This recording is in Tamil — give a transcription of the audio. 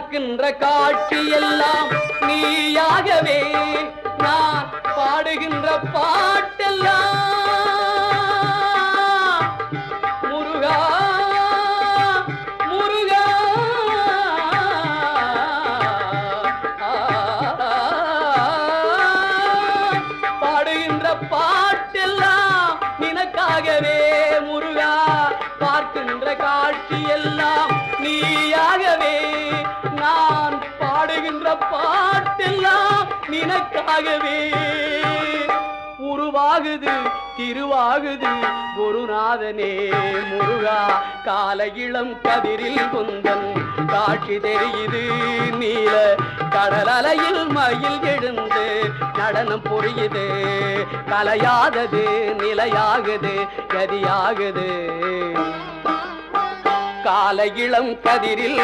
பார்க்கின்ற காட்சி எல்லாம் நீயாகவே நான் பாடுகின்ற பாட்டெல்லாம் முருகா முருகா பாடுகின்ற பாட்டெல்லாம் நினக்காகவே முருகா பார்க்கின்ற காட்சி எல்லாம் நீயாகவே நான் பாடுகின்ற பாட்டெல்லாம் நினக்காகவே உருவாகுது திருவாகுது குருநாதனே முருகா கால இளம் கதிரில் குந்தன் காட்சி தெரியுது நீல கடல் அலையில் மயில் எழுந்து நடனம் புரியுது கலையாதது நிலையாகுது கதியாகுது கால இளம் கதிரில்